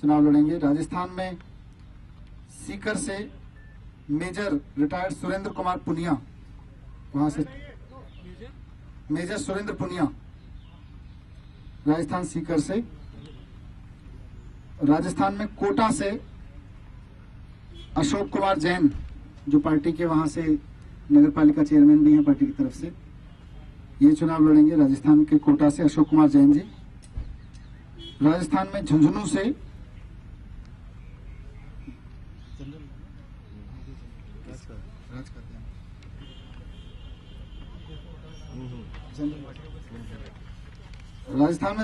चुनाव लड़ेंगे। राजस्थान में सीकर से मेजर रिटायर्ड सुरेंद्र कुमार पुनिया, वहां से मेजर सुरेंद्र पुनिया राजस्थान सीकर से। राजस्थान में कोटा से अशोक कुमार जैन, जो पार्टी के वहां से नगर पालिका चेयरमैन भी हैं पार्टी की तरफ से, ये चुनाव लड़ेंगे। राजस्थान के कोटा से अशोक कुमार जैन जी। राजस्थान में झुंझुनू से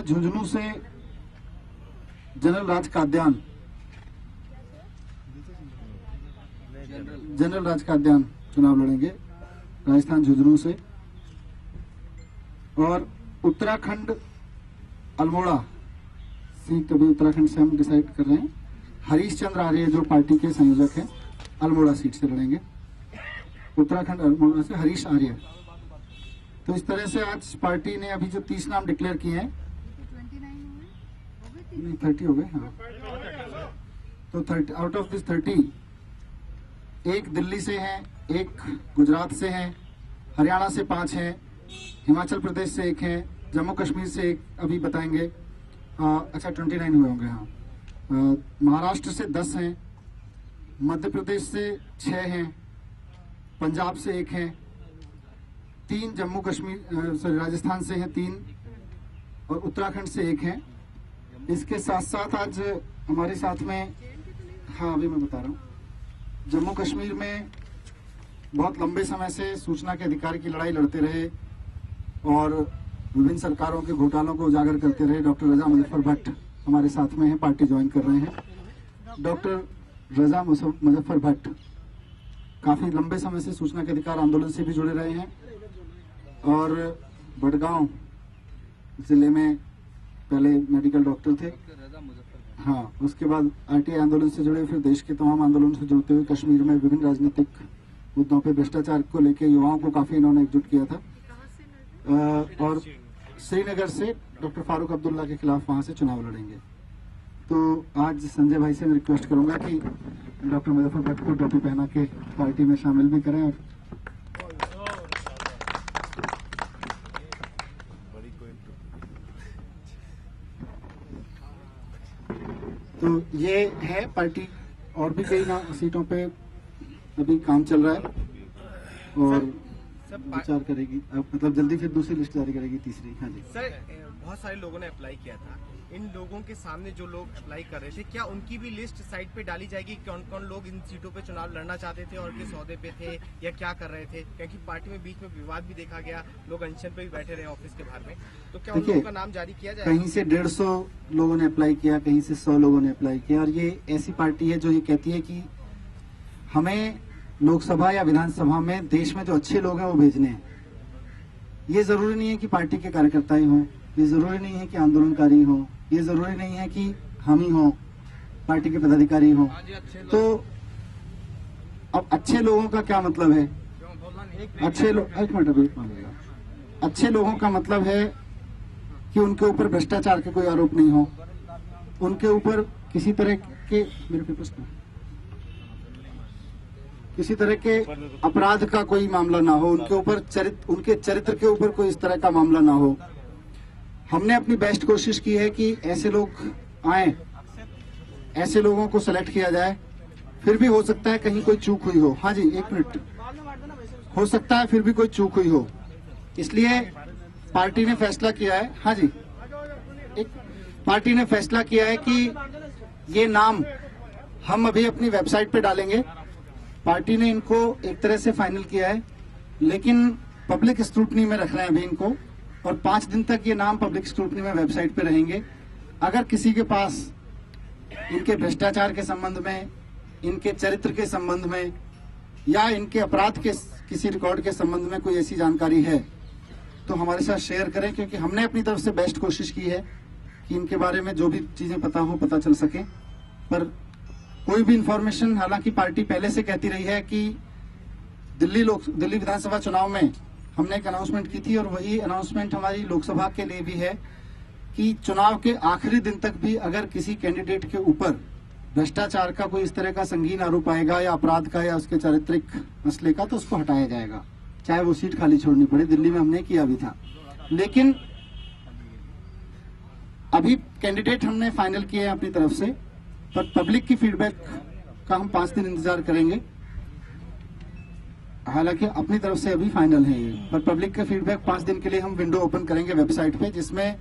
झुंझुनू से जनरल राज काद्यान, चुनाव लड़ेंगे राजस्थान झुंझुनू से। और उत्तराखंड अल्मोड़ा सीट अभी उत्तराखंड से हम डिसाइड कर रहे हैं। हरीश चंद्र आर्य जो पार्टी के संयोजक हैं, अल्मोड़ा सीट से लड़ेंगे। उत्तराखंड अल्मोड़ा से हरीश आर्य। तो इस तरह से आज पार्टी ने अभी जो 30 नाम डिक्लेयर किए हैं, 30 हो गए। हाँ, तो 30 आउट ऑफ दिस 30 एक दिल्ली से हैं, एक गुजरात से हैं, हरियाणा से 5 हैं, हिमाचल प्रदेश से 1 है, जम्मू कश्मीर से 1 अभी बताएंगे। अच्छा 29 हुए होंगे। हाँ, महाराष्ट्र से 10 हैं, मध्य प्रदेश से 6 हैं, पंजाब से 1 है, 3 जम्मू कश्मीर सॉरी राजस्थान से हैं 3 और उत्तराखंड से 1 है। इसके साथ साथ आज हमारे साथ में, हाँ अभी मैं बता रहा हूँ, जम्मू कश्मीर में बहुत लंबे समय से सूचना के अधिकार की लड़ाई लड़ते रहे और विभिन्न सरकारों के घोटालों को उजागर करते रहे डॉक्टर रजा मुजफ्फर भट्ट हमारे साथ में हैं, पार्टी ज्वाइन कर रहे हैं। डॉक्टर रजा मुजफ्फर भट्ट काफी लंबे समय से सूचना के अधिकार आंदोलन से भी जुड़े रहे हैं और बड़गांव जिले में पहले मेडिकल डॉक्टर थे। हाँ, उसके बाद आरटीआई आंदोलन से जुड़े, फिर देश के तमाम आंदोलन से जुड़ते हुए कश्मीर में विभिन्न राजनीतिक मुद्दों पे भ्रष्टाचार को लेकर युवाओं को काफी इन्होंने एकजुट किया था। और श्रीनगर से डॉक्टर फारूक अब्दुल्ला के खिलाफ वहां से चुनाव लड़ेंगे। तो आज संजय भाई से मैं रिक्वेस्ट करूंगा कि डॉक्टर मुजफ्फर भट्ट को टोपी पहना के पार्टी में शामिल भी करें। और तो ये है पार्टी। और भी कई सीटों पे अभी काम चल रहा है और विचार करेगी, मतलब जल्दी फिर दूसरी लिस्ट जारी करेगी, तीसरी। हाँ जी सर, बहुत सारे लोगों ने अप्लाई किया था। इन लोगों के सामने जो लोग अप्लाई कर रहे थे, क्या उनकी भी लिस्ट साइट पे डाली जाएगी? कौन कौन लोग इन सीटों पे चुनाव लड़ना चाहते थे और किस ओहदे पे थे या क्या कर रहे थे? क्योंकि पार्टी में बीच में विवाद भी देखा गया, लोग अनशन पे भी बैठे रहे ऑफिस के बाहर में। तो क्या उन लोगों का नाम जारी किया जाए? कहीं से 150 लोगों ने अप्लाई किया, कहीं से 100 लोगों ने अप्लाई किया। और ये ऐसी पार्टी है जो ये कहती है कि हमें लोकसभा या विधानसभा में देश में जो अच्छे लोग हैं वो भेजने हैं। ये जरूरी नहीं है कि पार्टी के कार्यकर्ता ही हों, ये जरूरी नहीं है कि आंदोलनकारी हों, ये जरूरी नहीं है कि हम ही हों, पार्टी के पदाधिकारी हों। तो अब अच्छे लोगों का क्या मतलब है? अच्छे लोग, एक मिनट अभी मानिएगा, अच्छे लोगों का मतलब है कि उनके ऊपर भ्रष्टाचार के कोई आरोप नहीं हो, उनके ऊपर किसी तरह के, मेरे पेपर्स में किसी तरह के अपराध का कोई मामला ना हो, उनके ऊपर उनके चरित्र के ऊपर कोई इस तरह का मामला ना हो। हमने अपनी बेस्ट कोशिश की है कि ऐसे लोग आए, ऐसे लोगों को सेलेक्ट किया जाए। फिर भी हो सकता है कहीं कोई चूक हुई हो। हाँ जी, एक मिनट, हो सकता है फिर भी कोई चूक हुई हो, इसलिए पार्टी ने फैसला किया है। हाँ जी, पार्टी ने फैसला किया है कि ये नाम हम अभी अपनी वेबसाइट पे डालेंगे। पार्टी ने इनको एक तरह से फाइनल किया है, लेकिन पब्लिक स्क्रूटनी में रख रहे हैं अभी इनको, और 5 दिन तक ये नाम पब्लिक स्क्रूटनी में वेबसाइट पे रहेंगे। अगर किसी के पास इनके भ्रष्टाचार के संबंध में, इनके चरित्र के संबंध में या इनके अपराध के किसी रिकॉर्ड के संबंध में कोई ऐसी जानकारी है तो हमारे साथ शेयर करें, क्योंकि हमने अपनी तरफ से बेस्ट कोशिश की है कि इनके बारे में जो भी चीजें पता चल सके। पर कोई भी इंफॉर्मेशन, हालांकि पार्टी पहले से कहती रही है कि दिल्ली विधानसभा चुनाव में हमने एक अनाउंसमेंट की थी और वही अनाउंसमेंट हमारी लोकसभा के लिए भी है कि चुनाव के आखिरी दिन तक भी अगर किसी कैंडिडेट के ऊपर भ्रष्टाचार का कोई इस तरह का संगीन आरोप आएगा या अपराध का या उसके चारित्रिक मसले का, तो उसको हटाया जाएगा, चाहे वो सीट खाली छोड़नी पड़े। दिल्ली में हमने किया भी था। लेकिन अभी कैंडिडेट हमने फाइनल किए हैं अपनी तरफ से, पर पब्लिक की फीडबैक का हम 5 दिन इंतजार करेंगे। हालांकि अपनी तरफ से अभी फाइनल है ये, पर पब्लिक का फीडबैक 5 दिन के लिए हम विंडो ओपन करेंगे वेबसाइट पे, जिसमें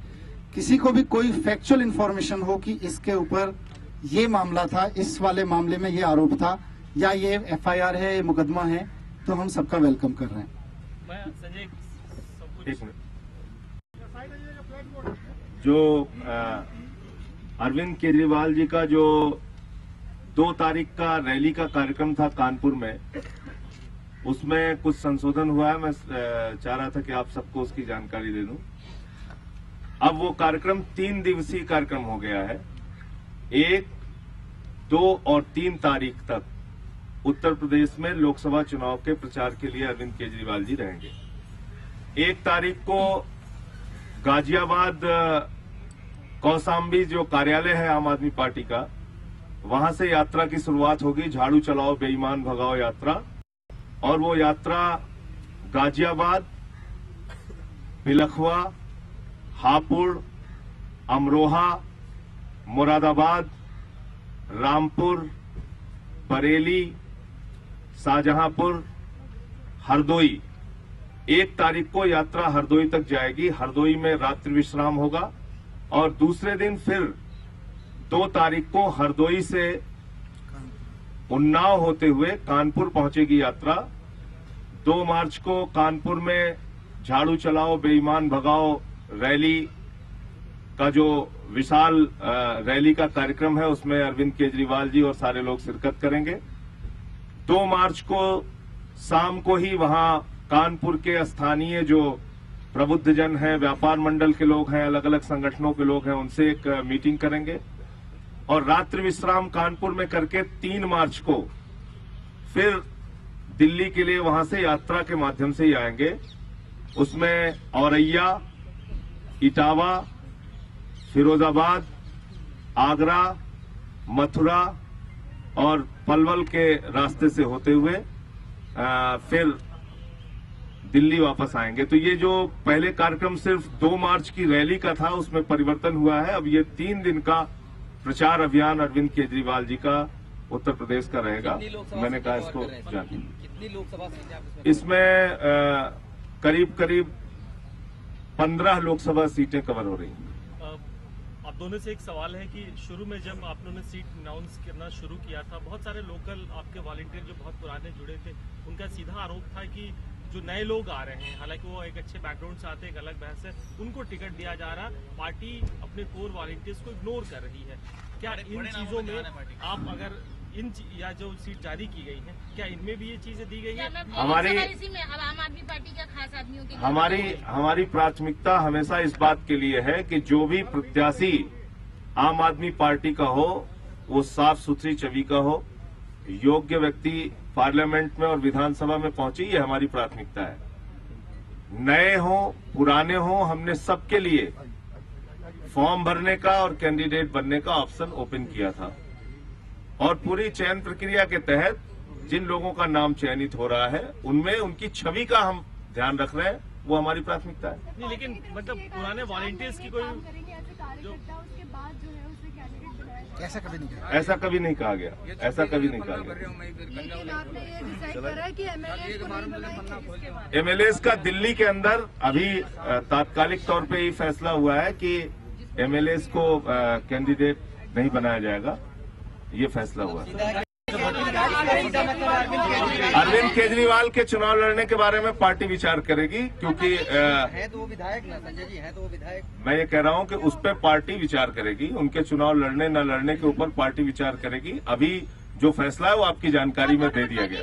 किसी को भी कोई फैक्चुअल इंफॉर्मेशन हो कि इसके ऊपर ये मामला था, इस वाले मामले में ये आरोप था, या ये FIR है, ये मुकदमा है, तो हम सबका वेलकम कर रहे हैं। एक मिनट। जो अरविंद केजरीवाल जी का जो 2 तारीख का रैली का कार्यक्रम था कानपुर में, उसमें कुछ संशोधन हुआ है। मैं चाह रहा था कि आप सबको उसकी जानकारी दे दूं। अब वो कार्यक्रम 3 दिवसीय कार्यक्रम हो गया है। 1, 2 और 3 तारीख तक उत्तर प्रदेश में लोकसभा चुनाव के प्रचार के लिए अरविंद केजरीवाल जी रहेंगे। 1 तारीख को गाजियाबाद कौशाम्बी जो कार्यालय है आम आदमी पार्टी का, वहां से यात्रा की शुरुआत होगी, झाड़ू चलाओ बेईमान भगाओ यात्रा। और वो यात्रा गाजियाबाद, बिलखवा, हापुड़, अमरोहा, मुरादाबाद, रामपुर, बरेली, शाहजहांपुर, हरदोई। 1 तारीख को यात्रा हरदोई तक जाएगी। हरदोई में रात्रि विश्राम होगा और दूसरे दिन फिर 2 तारीख को हरदोई से उन्नाव होते हुए कानपुर पहुंचेगी यात्रा। 2 मार्च को कानपुर में झाड़ू चलाओ बेईमान भगाओ रैली का जो विशाल रैली का कार्यक्रम है, उसमें अरविंद केजरीवाल जी और सारे लोग शिरकत करेंगे। 2 मार्च को शाम को ही वहां कानपुर के स्थानीय जो प्रबुद्धजन हैं, व्यापार मंडल के लोग हैं, अलग अलग संगठनों के लोग हैं, उनसे एक मीटिंग करेंगे। और रात्रि विश्राम कानपुर में करके 3 मार्च को फिर दिल्ली के लिए वहां से यात्रा के माध्यम से ही आएंगे। उसमें औरैया, इटावा, फिरोजाबाद, आगरा, मथुरा और पलवल के रास्ते से होते हुए फिर दिल्ली वापस आएंगे। तो ये जो पहले कार्यक्रम सिर्फ 2 मार्च की रैली का था, उसमें परिवर्तन हुआ है। अब ये 3 दिन का प्रचार अभियान अरविंद केजरीवाल जी का उत्तर प्रदेश का रहेगा। मैंने कहा इसको जानिए। कितनी लोकसभा सीटें इसमें करीब करीब 15 लोकसभा सीटें कवर हो रही हैं। आप दोनों से एक सवाल है कि शुरू में जब आप लोगों ने सीट अनाउंस करना शुरू किया था, बहुत सारे लोकल आपके वॉलंटियर जो बहुत पुराने जुड़े थे, उनका सीधा आरोप था कि जो नए लोग आ रहे हैं, हालांकि वो एक अच्छे बैकग्राउंड से आते हैं, एक अलग बहस है, उनको टिकट दिया जा रहा, पार्टी अपने कोर वॉलंटियर्स को इग्नोर कर रही है। क्या इन चीजों में आप अगर या जो सीट जारी की गई है, क्या इनमें भी ये चीजें दी गई है? हमारी आम आदमी पार्टी का खास आदमियों के हमारी प्राथमिकता हमेशा इस बात के लिए है कि जो भी प्रत्याशी आम आदमी पार्टी का हो, वो साफ सुथरी छवि का हो, योग्य व्यक्ति पार्लियामेंट में और विधानसभा में पहुंचे, ये हमारी प्राथमिकता है। नए हो पुराने हो, हमने सबके लिए फॉर्म भरने का और कैंडिडेट बनने का ऑप्शन ओपन किया था। और पूरी चयन प्रक्रिया के तहत जिन लोगों का नाम चयनित हो रहा है, उनमें उनकी छवि का हम ध्यान रख रहे हैं, वो हमारी प्राथमिकता है। नहीं, लेकिन मतलब पुराने वॉलंटियर्स की कोई ऐसा कभी नहीं कहा। ऐसा कभी नहीं कहा गया। ऐसा कभी नहीं कहा गया। MLAs का दिल्ली के अंदर अभी तात्कालिक तौर पे ये फैसला हुआ है कि MLAs को कैंडिडेट नहीं बनाया जाएगा, ये फैसला हुआ है। अरविंद केजरीवाल के चुनाव लड़ने के बारे में पार्टी विचार करेगी, क्योंकि है तो वो विधायक ना, संजय जी, है तो वो विधायक। मैं ये कह रहा हूं कि उस पर पार्टी विचार करेगी। उनके चुनाव लड़ने न लड़ने के ऊपर पार्टी विचार करेगी। अभी जो फैसला है वो आपकी जानकारी में दे दिया गया।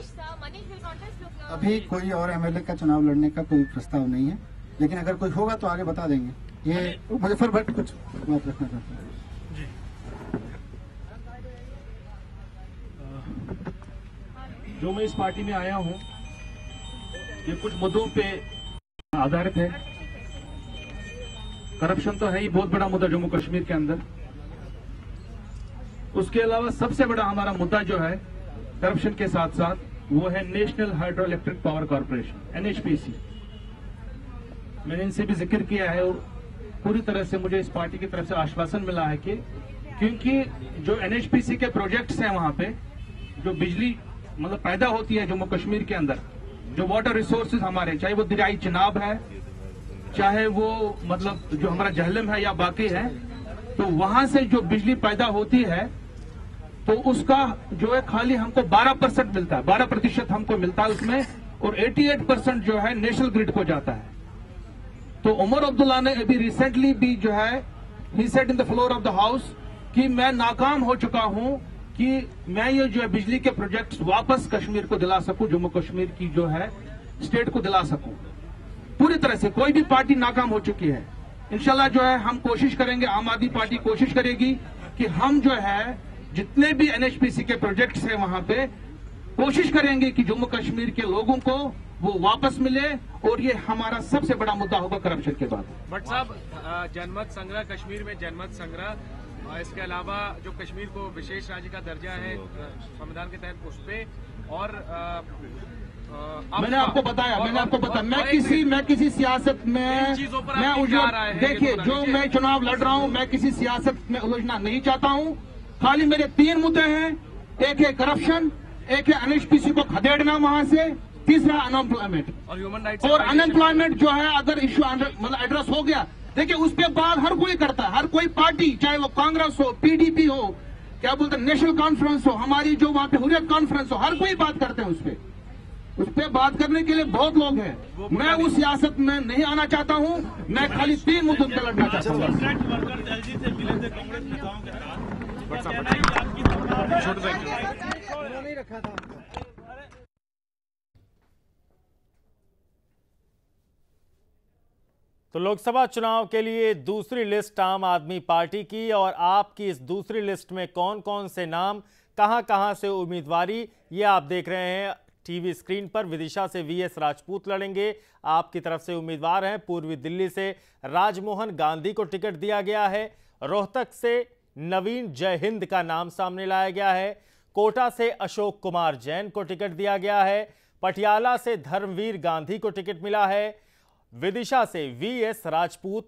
अभी कोई और MLA का चुनाव लड़ने का कोई प्रस्ताव नहीं है, लेकिन अगर कोई होगा तो आगे बता देंगे। ये मुजफ्फर भट्ट कुछ बात रखना चाहते हैं। जो मैं इस पार्टी में आया हूं, ये कुछ मुद्दों पे आधारित है। करप्शन तो है ही बहुत बड़ा मुद्दा जम्मू कश्मीर के अंदर। उसके अलावा सबसे बड़ा हमारा मुद्दा जो है करप्शन के साथ साथ वो है national hydro electric power corporation NHPC. मैंने इनसे भी जिक्र किया है और पूरी तरह से मुझे इस पार्टी की तरफ से आश्वासन मिला है कि क्योंकि जो एनएचपीसी के प्रोजेक्ट्स हैं वहां पे जो बिजली मतलब पैदा होती है जम्मू कश्मीर के अंदर, जो वाटर रिसोर्सेज हमारे, चाहे वो दरियाई चिनाब है, चाहे वो मतलब जो हमारा जहलम है या बाकी है, तो वहां से जो बिजली पैदा होती है तो उसका जो है खाली हमको 12% मिलता है, 12% हमको मिलता है उसमें, और 88% जो है नेशनल ग्रिड को जाता है। तो उमर अब्दुल्ला ने अभी रिसेंटली भी जो है he said in the floor of the house कि मैं नाकाम हो चुका हूं कि मैं ये जो है बिजली के प्रोजेक्ट्स वापस कश्मीर को दिला सकूं, जम्मू कश्मीर की जो है स्टेट को दिला सकूं। पूरी तरह से कोई भी पार्टी नाकाम हो चुकी है। इंशाल्लाह जो है हम कोशिश करेंगे, आम आदमी पार्टी कोशिश करेगी कि हम जो है जितने भी एनएचपीसी के प्रोजेक्ट्स हैं वहां पे कोशिश करेंगे कि जम्मू कश्मीर के लोगों को वो वापस मिले, और ये हमारा सबसे बड़ा मुद्दा होगा करप्शन के बाद। भट्ट साहब, जनमत संग्रह, कश्मीर में जनमत संग्रह, इसके अलावा जो कश्मीर को विशेष राज्य का दर्जा है संविधान के तहत उस पे, और मैंने आपको बताया मैं किसी सियासत में देखिए जो मैं चुनाव लड़ रहा हूं, मैं किसी सियासत में उलझना नहीं चाहता हूं। खाली मेरे 3 मुद्दे हैं, एक है करप्शन, एक है एनएचपीसी को खदेड़ना वहां से, तीसरा अनएम्प्लॉयमेंट। और ह्यूमन राइट्स और अनएम्प्लॉयमेंट जो है अगर इश्यू मतलब एड्रेस हो गया, देखिए उसके बाद हर कोई करता है, हर कोई पार्टी, चाहे वो कांग्रेस हो, पीडीपी हो, क्या बोलते हैं नेशनल कॉन्फ्रेंस हो, हमारी जो वहां पे हुर्रियत कॉन्फ्रेंस हो, हर कोई बात करते हैं उस पे बात करने के लिए बहुत लोग हैं। मैं उस सियासत में नहीं आना चाहता हूं, मैं खाली 3 मुद्दों पे लड़ना चाहता हूं। नहीं रखा था। तो लोकसभा चुनाव के लिए दूसरी लिस्ट आम आदमी पार्टी की, और आपकी इस दूसरी लिस्ट में कौन कौन से नाम, कहां-कहां से उम्मीदवारी, ये आप देख रहे हैं टीवी स्क्रीन पर। विदिशा से वीएस राजपूत लड़ेंगे, आपकी तरफ से उम्मीदवार हैं। पूर्वी दिल्ली से राजमोहन गांधी को टिकट दिया गया है। रोहतक से नवीन जयहिंद का नाम सामने लाया गया है। कोटा से अशोक कुमार जैन को टिकट दिया गया है। पटियाला से धर्मवीर गांधी को टिकट मिला है। विदिशा से वीएस राजपूत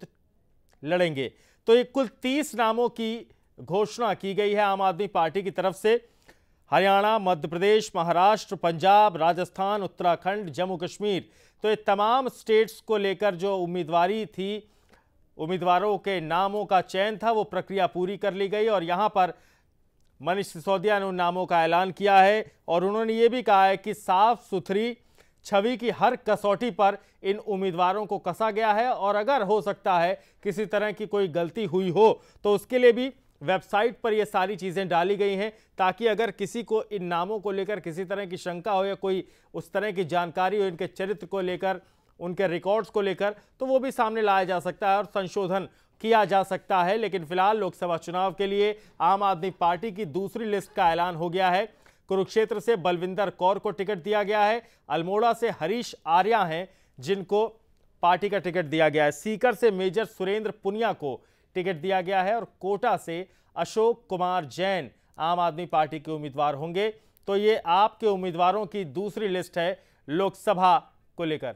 लड़ेंगे। तो ये कुल 30 नामों की घोषणा की गई है आम आदमी पार्टी की तरफ से। हरियाणा, मध्य प्रदेश, महाराष्ट्र, पंजाब, राजस्थान, उत्तराखंड, जम्मू कश्मीर, तो ये तमाम स्टेट्स को लेकर जो उम्मीदवारी थी, उम्मीदवारों के नामों का चयन था, वो प्रक्रिया पूरी कर ली गई। और यहाँ पर मनीष सिसोदिया ने उन नामों का ऐलान किया है, और उन्होंने ये भी कहा है कि साफ सुथरी छवि की हर कसौटी पर इन उम्मीदवारों को कसा गया है, और अगर हो सकता है किसी तरह की कोई गलती हुई हो तो उसके लिए भी वेबसाइट पर ये सारी चीज़ें डाली गई हैं, ताकि अगर किसी को इन नामों को लेकर किसी तरह की शंका हो या कोई उस तरह की जानकारी हो इनके चरित्र को लेकर, उनके रिकॉर्ड्स को लेकर, तो वो भी सामने लाया जा सकता है और संशोधन किया जा सकता है। लेकिन फिलहाल लोकसभा चुनाव के लिए आम आदमी पार्टी की दूसरी लिस्ट का ऐलान हो गया है। कुरुक्षेत्र से बलविंदर कौर को टिकट दिया गया है। अल्मोड़ा से हरीश आर्या हैं जिनको पार्टी का टिकट दिया गया है। सीकर से मेजर सुरेंद्र पुनिया को टिकट दिया गया है, और कोटा से अशोक कुमार जैन आम आदमी पार्टी के उम्मीदवार होंगे। तो ये आपके उम्मीदवारों की दूसरी लिस्ट है लोकसभा को लेकर।